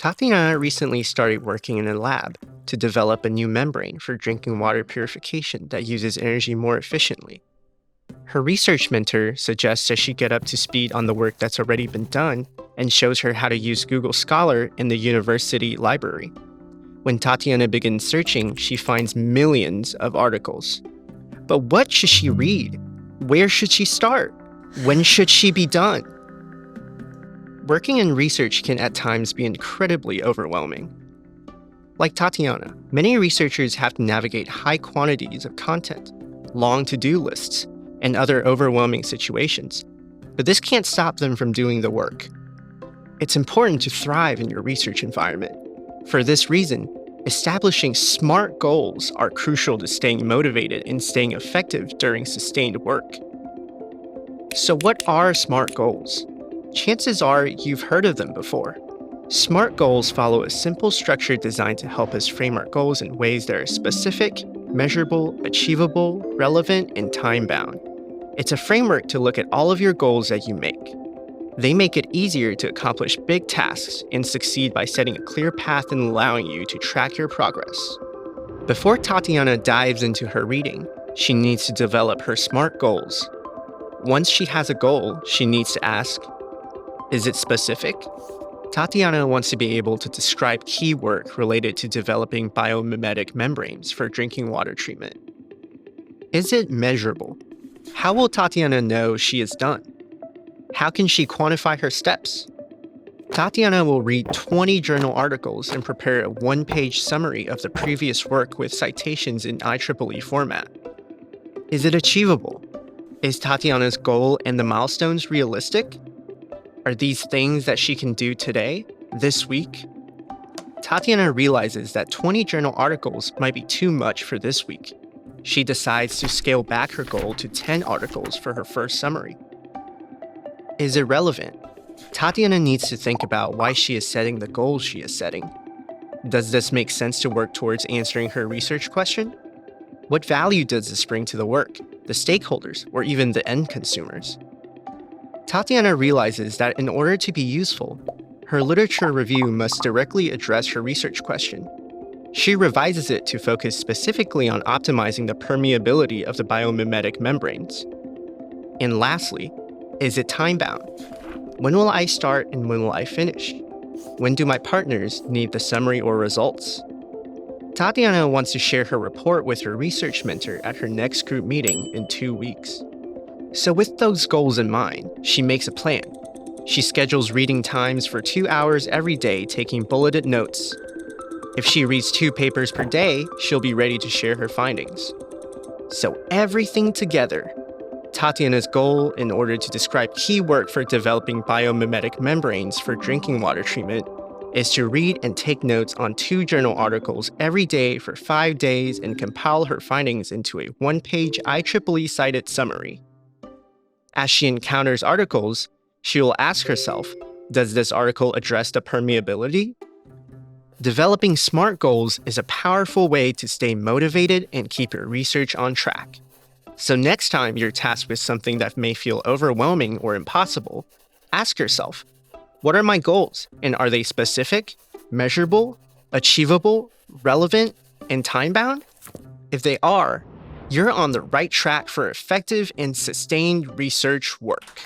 Tatiana recently started working in a lab to develop a new membrane for drinking water purification that uses energy more efficiently. Her research mentor suggests that she get up to speed on the work that's already been done and shows her how to use Google Scholar in the university library. When Tatiana begins searching, she finds millions of articles. But what should she read? Where should she start? When should she be done? Working in research can at times be incredibly overwhelming. Like Tatiana, many researchers have to navigate high quantities of content, long to-do lists, and other overwhelming situations. But this can't stop them from doing the work. It's important to thrive in your research environment. For this reason, establishing SMART goals are crucial to staying motivated and staying effective during sustained work. So what are SMART goals? Chances are you've heard of them before. SMART goals follow a simple structure designed to help us frame our goals in ways that are specific, measurable, achievable, relevant, and time-bound. It's a framework to look at all of your goals that you make. They make it easier to accomplish big tasks and succeed by setting a clear path and allowing you to track your progress. Before Tatiana dives into her reading, she needs to develop her SMART goals. Once she has a goal, she needs to ask, is it specific? Tatiana wants to be able to describe key work related to developing biomimetic membranes for drinking water treatment. Is it measurable? How will Tatiana know she is done? How can she quantify her steps? Tatiana will read 20 journal articles and prepare a one-page summary of the previous work with citations in IEEE format. Is it achievable? Is Tatiana's goal and the milestones realistic? Are these things that she can do today, this week? Tatiana realizes that 20 journal articles might be too much for this week. She decides to scale back her goal to 10 articles for her first summary. Is it relevant? Tatiana needs to think about why she is setting the goals she is setting. Does this make sense to work towards answering her research question? What value does this bring to the work, the stakeholders, or even the end consumers? Tatiana realizes that in order to be useful, her literature review must directly address her research question. She revises it to focus specifically on optimizing the permeability of the biomimetic membranes. And lastly, is it time-bound? When will I start and when will I finish? When do my partners need the summary or results? Tatiana wants to share her report with her research mentor at her next group meeting in 2 weeks. So with those goals in mind, she makes a plan. She schedules reading times for 2 hours every day, taking bulleted notes. If she reads 2 papers per day, she'll be ready to share her findings. So everything together, Tatiana's goal in order to describe key work for developing biomimetic membranes for drinking water treatment is to read and take notes on 2 journal articles every day for 5 days and compile her findings into a one-page IEEE cited summary. As she encounters articles, she will ask herself, does this article address the permeability? Developing SMART goals is a powerful way to stay motivated and keep your research on track. So next time you're tasked with something that may feel overwhelming or impossible, ask yourself, what are my goals, and are they specific, measurable, achievable, relevant, and time-bound? If they are, you're on the right track for effective and sustained research work.